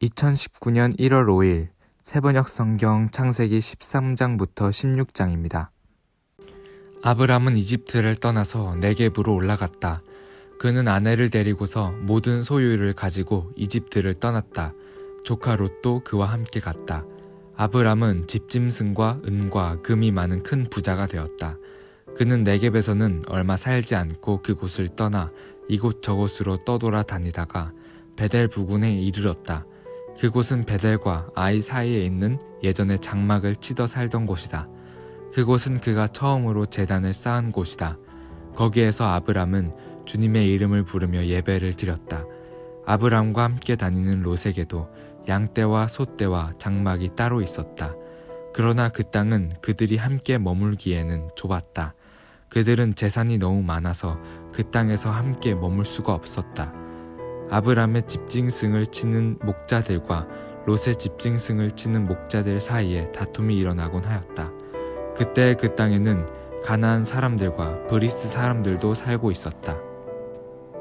2019년 1월 5일 새번역 성경 창세기 13장부터 16장입니다. 아브람은 이집트를 떠나서 네겝으로 올라갔다. 그는 아내를 데리고서 모든 소유를 가지고 이집트를 떠났다. 조카 롯도 그와 함께 갔다. 아브람은 집짐승과 은과 금이 많은 큰 부자가 되었다. 그는 네겝에서는 얼마 살지 않고 그곳을 떠나 이곳저곳으로 떠돌아 다니다가 베델 부근에 이르렀다. 그곳은 베델과 아이 사이에 있는 예전에 장막을 치더 살던 곳이다. 그곳은 그가 처음으로 제단을 쌓은 곳이다. 거기에서 아브람은 주님의 이름을 부르며 예배를 드렸다. 아브람과 함께 다니는 롯에게도 양떼와 소떼와 장막이 따로 있었다. 그러나 그 땅은 그들이 함께 머물기에는 좁았다. 그들은 재산이 너무 많아서 그 땅에서 함께 머물 수가 없었다. 아브람의 집짐승을 치는 목자들과 롯의 집짐승을 치는 목자들 사이에 다툼이 일어나곤 하였다. 그때 그 땅에는 가나안 사람들과 브리스 사람들도 살고 있었다.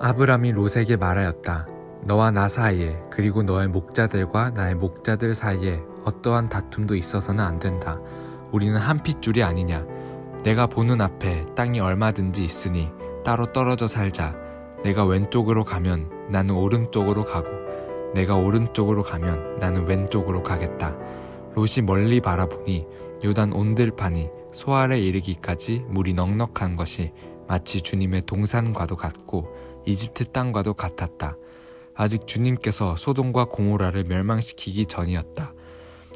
아브람이 롯에게 말하였다. 너와 나 사이에 그리고 너의 목자들과 나의 목자들 사이에 어떠한 다툼도 있어서는 안 된다. 우리는 한 핏줄이 아니냐. 내가 보는 앞에 땅이 얼마든지 있으니 따로 떨어져 살자. 내가 왼쪽으로 가면 나는 오른쪽으로 가고 내가 오른쪽으로 가면 나는 왼쪽으로 가겠다. 롯이 멀리 바라보니 요단 온들판이 소알에 이르기까지 물이 넉넉한 것이 마치 주님의 동산과도 같고 이집트 땅과도 같았다. 아직 주님께서 소돔과 고모라를 멸망시키기 전이었다.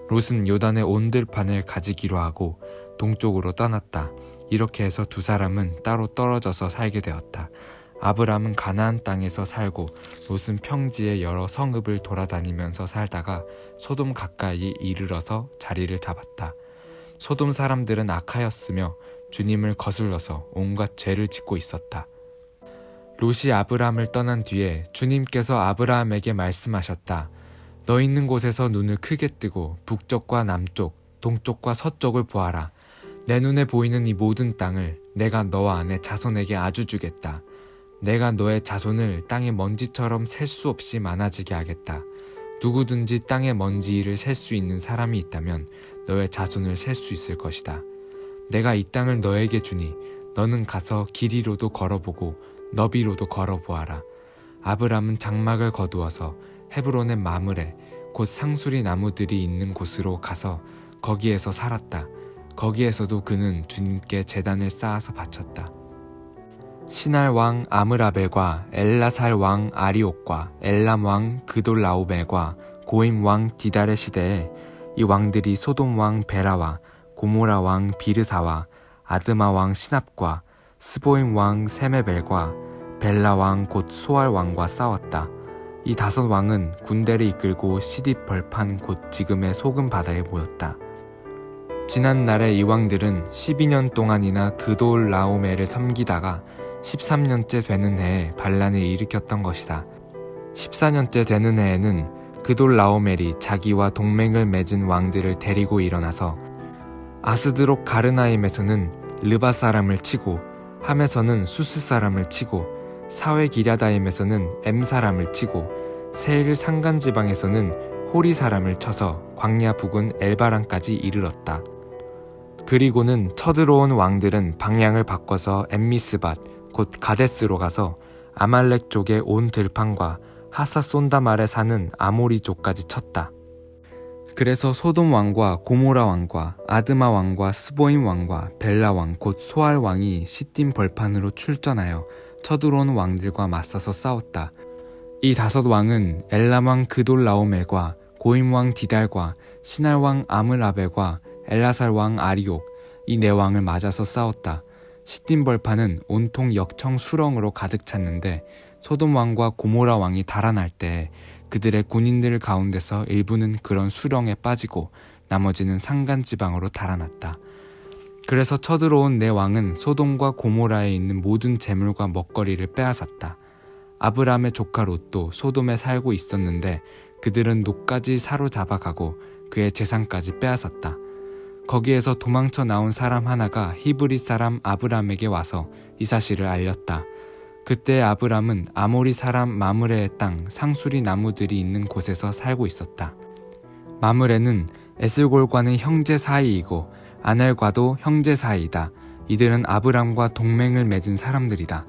롯은 요단의 온들판을 가지기로 하고 동쪽으로 떠났다. 이렇게 해서 두 사람은 따로 떨어져서 살게 되었다. 아브람은 가나안 땅에서 살고 롯은 평지의 여러 성읍을 돌아다니면서 살다가 소돔 가까이 이르러서 자리를 잡았다. 소돔 사람들은 악하였으며 주님을 거슬러서 온갖 죄를 짓고 있었다. 롯이 아브람을 떠난 뒤에 주님께서 아브라함에게 말씀하셨다. 너 있는 곳에서 눈을 크게 뜨고 북쪽과 남쪽, 동쪽과 서쪽을 보아라. 내 눈에 보이는 이 모든 땅을 내가 너와 내 자손에게 아주 주겠다. 내가 너의 자손을 땅의 먼지처럼 셀 수 없이 많아지게 하겠다. 누구든지 땅의 먼지를 셀 수 있는 사람이 있다면 너의 자손을 셀 수 있을 것이다. 내가 이 땅을 너에게 주니 너는 가서 길이로도 걸어보고 너비로도 걸어보아라. 아브람은 장막을 거두어서 헤브론의 마므레 곧 상수리 나무들이 있는 곳으로 가서 거기에서 살았다. 거기에서도 그는 주님께 제단을 쌓아서 바쳤다. 시날 왕 아므라벨과 엘라살 왕 아리옥과 엘람 왕 그돌라오멜과 고임 왕 디달의 시대에 이 왕들이 소돔 왕 베라와 고모라 왕 비르사와 아드마 왕 시납과 스보임 왕 세메벨과 벨라 왕 곧 소알 왕과 싸웠다. 이 다섯 왕은 군대를 이끌고 시딥 벌판 곧 지금의 소금 바다에 모였다. 지난 날에 이 왕들은 12년 동안이나 그돌 라오멜을 섬기다가 13년째 되는 해에 반란을 일으켰던 것이다. 14년째 되는 해에는 그돌 라오멜이 자기와 동맹을 맺은 왕들을 데리고 일어나서 아스드롯 가르나임에서는 르바 사람을 치고 함에서는 수스 사람을 치고 사회 기랴다임에서는 엠 사람을 치고 세일 산간 지방에서는 호리 사람을 쳐서 광야 북은 엘바란까지 이르렀다. 그리고는 쳐들어온 왕들은 방향을 바꿔서 엠미스밭 곧 가데스로 가서 아말렉 쪽의 온 들판과 하사손다말에 사는 아모리족까지 쳤다. 그래서 소돔 왕과 고모라 왕과 아드마 왕과 스보임 왕과 벨라 왕 곧 소알 왕이 시딤 벌판으로 출전하여 쳐들어온 왕들과 맞서서 싸웠다. 이 다섯 왕은 엘람 왕 그돌라오멜과 고임 왕 디달과 시날 왕 아므라벨과 엘라살 왕 아리옥 이 네 왕을 맞아서 싸웠다. 시딤 벌판은 온통 역청 수렁으로 가득 찼는데 소돔 왕과 고모라 왕이 달아날 때 그들의 군인들 가운데서 일부는 그런 수렁에 빠지고 나머지는 산간 지방으로 달아났다. 그래서 쳐들어온 네 왕은 소돔과 고모라에 있는 모든 재물과 먹거리를 빼앗았다. 아브람의 조카 롯도 소돔에 살고 있었는데 그들은 롯까지 사로잡아가고 그의 재산까지 빼앗았다. 거기에서 도망쳐 나온 사람 하나가 히브리 사람 아브람에게 와서 이 사실을 알렸다. 그때 아브람은 아모리 사람 마므레의 땅 상수리 나무들이 있는 곳에서 살고 있었다. 마므레는 에슬골과는 형제 사이이고 아넬과도 형제 사이이다. 이들은 아브람과 동맹을 맺은 사람들이다.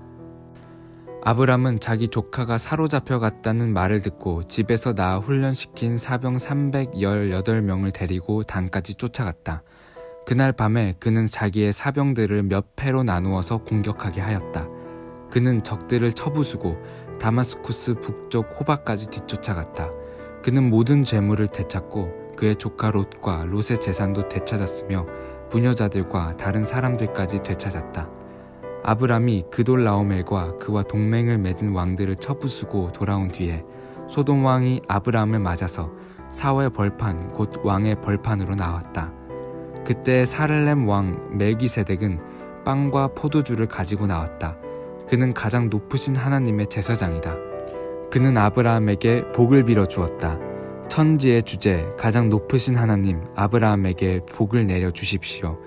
아브람은 자기 조카가 사로잡혀 갔다는 말을 듣고 집에서 낳아 훈련시킨 사병 318명을 데리고 단까지 쫓아갔다. 그날 밤에 그는 자기의 사병들을 몇 패로 나누어서 공격하게 하였다. 그는 적들을 쳐부수고 다마스쿠스 북쪽 호바까지 뒤쫓아갔다. 그는 모든 재물을 되찾고 그의 조카 롯과 롯의 재산도 되찾았으며 부녀자들과 다른 사람들까지 되찾았다. 아브람이 그돌라오멜과 그와 동맹을 맺은 왕들을 쳐부수고 돌아온 뒤에 소돔 왕이 아브람을 맞아서 사워의 벌판 곧 왕의 벌판으로 나왔다. 그때 사를렘 왕 멜기세덱은 빵과 포도주를 가지고 나왔다. 그는 가장 높으신 하나님의 제사장이다. 그는 아브라함에게 복을 빌어 주었다. 천지의 주제 가장 높으신 하나님 아브라함에게 복을 내려 주십시오.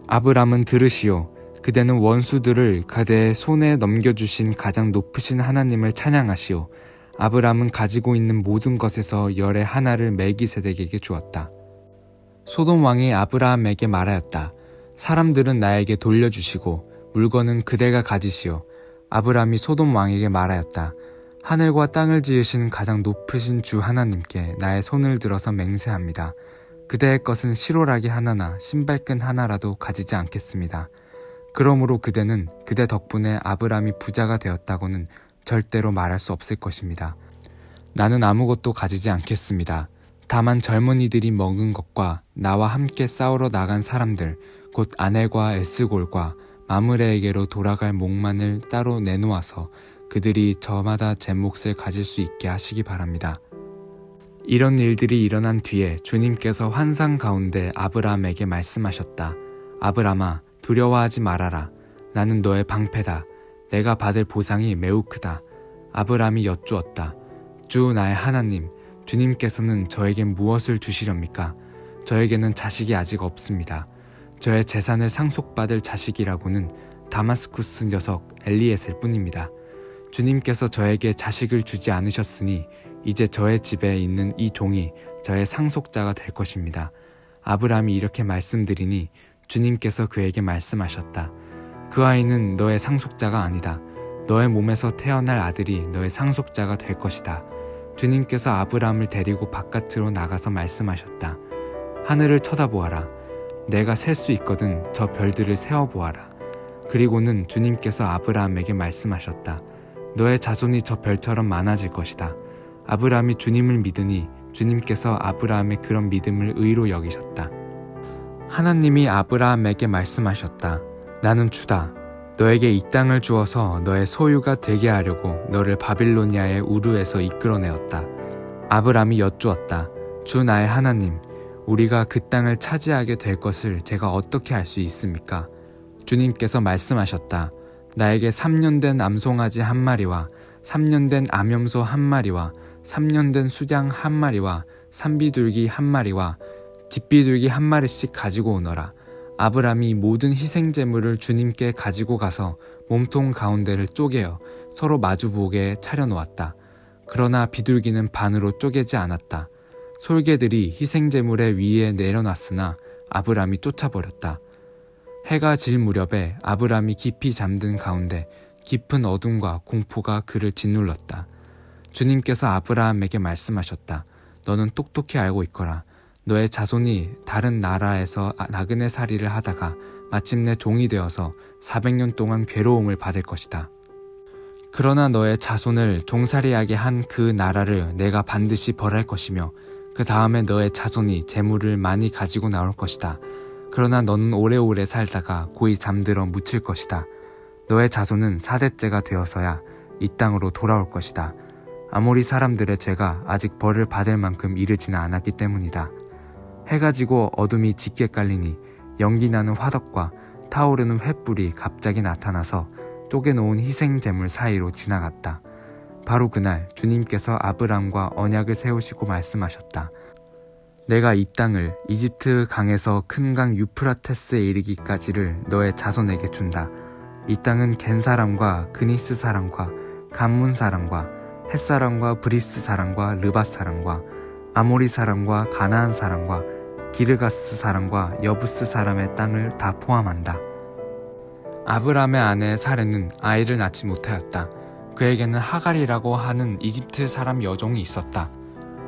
아브람은 들으시오. 그대는 원수들을 그대의 손에 넘겨주신 가장 높으신 하나님을 찬양하시오. 아브람은 가지고 있는 모든 것에서 열의 하나를 멜기세덱에게 주었다. 소돔 왕이 아브라함에게 말하였다. 사람들은 나에게 돌려주시고 물건은 그대가 가지시오. 아브람이 소돔 왕에게 말하였다. 하늘과 땅을 지으신 가장 높으신 주 하나님께 나의 손을 들어서 맹세합니다. 그대의 것은 시로라기 하나나 신발끈 하나라도 가지지 않겠습니다. 그러므로 그대는 그대 덕분에 아브람이 부자가 되었다고는 절대로 말할 수 없을 것입니다. 나는 아무것도 가지지 않겠습니다. 다만 젊은이들이 먹은 것과 나와 함께 싸우러 나간 사람들, 곧 아넬과 에스골과 마므레에게로 돌아갈 목만을 따로 내놓아서 그들이 저마다 제 몫을 가질 수 있게 하시기 바랍니다. 이런 일들이 일어난 뒤에 주님께서 환상 가운데 아브라함에게 말씀하셨다. 아브라함아, 두려워하지 말아라. 나는 너의 방패다. 내가 받을 보상이 매우 크다. 아브라함이 여쭈었다. 주 나의 하나님, 주님께서는 저에게 무엇을 주시렵니까? 저에게는 자식이 아직 없습니다. 저의 재산을 상속받을 자식이라고는 다마스쿠스 녀석 엘리에셀 뿐입니다. 주님께서 저에게 자식을 주지 않으셨으니 이제 저의 집에 있는 이 종이 저의 상속자가 될 것입니다. 아브라함이 이렇게 말씀드리니 주님께서 그에게 말씀하셨다. 그 아이는 너의 상속자가 아니다. 너의 몸에서 태어날 아들이 너의 상속자가 될 것이다. 주님께서 아브라함을 데리고 바깥으로 나가서 말씀하셨다. 하늘을 쳐다보아라. 내가 셀 수 있거든 저 별들을 세어보아라. 그리고는 주님께서 아브라함에게 말씀하셨다. 너의 자손이 저 별처럼 많아질 것이다. 아브라함이 주님을 믿으니 주님께서 아브라함의 그런 믿음을 의로 여기셨다. 하나님이 아브라함에게 말씀하셨다. 나는 주다. 너에게 이 땅을 주어서 너의 소유가 되게 하려고 너를 바빌로니아의 우르에서 이끌어내었다. 아브라함이 여쭈었다. 주 나의 하나님, 우리가 그 땅을 차지하게 될 것을 제가 어떻게 알 수 있습니까? 주님께서 말씀하셨다. 나에게 3년 된 암송아지 1마리와 3년 된 암염소 1마리와 3년 된 수장 1마리와 산비둘기 1마리와 집비둘기 1마리씩 가지고 오너라. 아브람이 모든 희생제물을 주님께 가지고 가서 몸통 가운데를 쪼개어 서로 마주보게 차려놓았다. 그러나 비둘기는 반으로 쪼개지 않았다. 솔개들이 희생제물의 위에 내려놨으나 아브람이 쫓아버렸다. 해가 질 무렵에 아브람이 깊이 잠든 가운데 깊은 어둠과 공포가 그를 짓눌렀다. 주님께서 아브라함에게 말씀하셨다. 너는 똑똑히 알고 있거라. 너의 자손이 다른 나라에서 나그네 살이를 하다가 마침내 종이 되어서 400년 동안 괴로움을 받을 것이다. 그러나 너의 자손을 종살이하게 한 그 나라를 내가 반드시 벌할 것이며 그 다음에 너의 자손이 재물을 많이 가지고 나올 것이다. 그러나 너는 오래오래 살다가 고이 잠들어 묻힐 것이다. 너의 자손은 4대째가 되어서야 이 땅으로 돌아올 것이다. 아모리 사람들의 죄가 아직 벌을 받을 만큼 이르지는 않았기 때문이다. 해가 지고 어둠이 짙게 깔리니 연기나는 화덕과 타오르는 횃불이 갑자기 나타나서 쪼개놓은 희생제물 사이로 지나갔다. 바로 그날 주님께서 아브람과 언약을 세우시고 말씀하셨다. 내가 이 땅을 이집트 강에서 큰 강 유프라테스에 이르기까지를 너의 자손에게 준다. 이 땅은 겐 사람과 그니스 사람과 감문 사람과 헷 사람과 브리스 사람과 르밧 사람과 아모리 사람과 가나안 사람과 기르가스 사람과 여부스 사람의 땅을 다 포함한다. 아브람의 아내 사레는 아이를 낳지 못하였다. 그에게는 하갈이라고 하는 이집트 사람 여종이 있었다.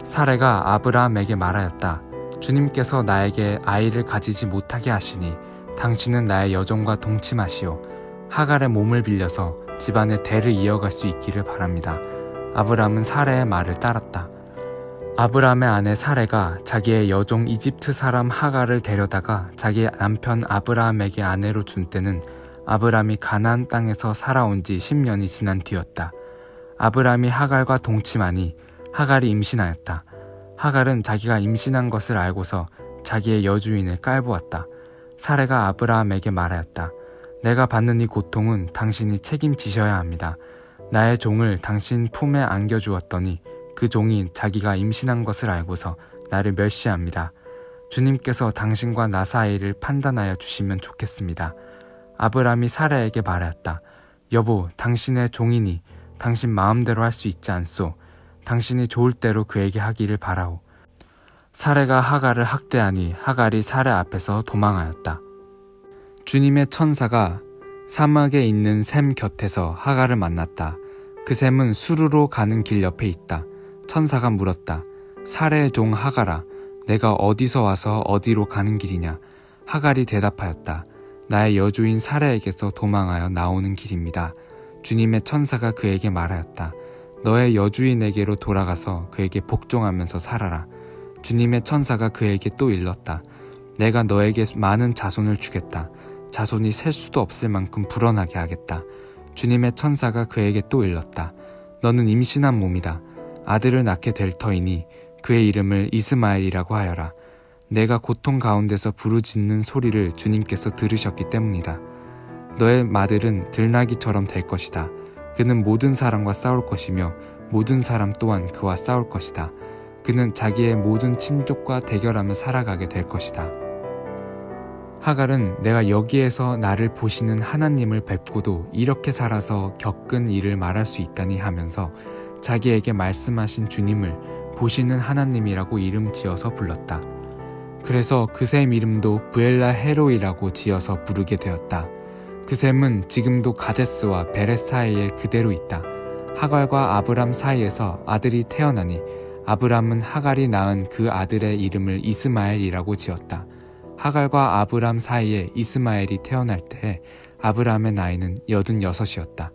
사레가 아브라함에게 말하였다. 주님께서 나에게 아이를 가지지 못하게 하시니 당신은 나의 여종과 동침하시오. 하갈의 몸을 빌려서 집안의 대를 이어갈 수 있기를 바랍니다. 아브람은 사레의 말을 따랐다. 아브람의 아내 사레가 자기의 여종 이집트 사람 하갈을 데려다가 자기 남편 아브라함에게 아내로 준 때는 아브람이 가나안 땅에서 살아온 지 10년이 지난 뒤였다. 아브람이 하갈과 동침하니 하갈이 임신하였다. 하갈은 자기가 임신한 것을 알고서 자기의 여주인을 깔보았다. 사레가 아브라함에게 말하였다. 내가 받는 이 고통은 당신이 책임지셔야 합니다. 나의 종을 당신 품에 안겨주었더니 그 종이 자기가 임신한 것을 알고서 나를 멸시합니다. 주님께서 당신과 나 사이를 판단하여 주시면 좋겠습니다. 아브람이 사레에게 말하였다. 여보, 당신의 종이니 당신 마음대로 할 수 있지 않소. 당신이 좋을 대로 그에게 하기를 바라오. 사레가 하갈을 학대하니 하갈이 사레 앞에서 도망하였다. 주님의 천사가 사막에 있는 샘 곁에서 하갈을 만났다. 그 샘은 수르로 가는 길 옆에 있다. 천사가 물었다. 사레의 종 하갈아, 내가 어디서 와서 어디로 가는 길이냐? 하갈이 대답하였다. 나의 여주인 사레에게서 도망하여 나오는 길입니다. 주님의 천사가 그에게 말하였다. 너의 여주인에게로 돌아가서 그에게 복종하면서 살아라. 주님의 천사가 그에게 또 일렀다. 내가 너에게 많은 자손을 주겠다. 자손이 셀 수도 없을 만큼 불어나게 하겠다. 주님의 천사가 그에게 또 일렀다. 너는 임신한 몸이다. 아들을 낳게 될 터이니 그의 이름을 이스마엘이라고 하여라. 내가 고통 가운데서 부르짖는 소리를 주님께서 들으셨기 때문이다. 너의 맏들은 들나귀처럼 될 것이다. 그는 모든 사람과 싸울 것이며 모든 사람 또한 그와 싸울 것이다. 그는 자기의 모든 친족과 대결하며 살아가게 될 것이다. 하갈은 내가 여기에서 나를 보시는 하나님을 뵙고도 이렇게 살아서 겪은 일을 말할 수 있다니 하면서 자기에게 말씀하신 주님을 보시는 하나님이라고 이름 지어서 불렀다. 그래서 그 샘 이름도 부엘라 헤로이라고 지어서 부르게 되었다. 그 샘은 지금도 가데스와 베렛 사이에 그대로 있다. 하갈과 아브람 사이에서 아들이 태어나니 아브람은 하갈이 낳은 그 아들의 이름을 이스마엘이라고 지었다. 하갈과 아브람 사이에 이스마엘이 태어날 때 아브람의 나이는 86이었다.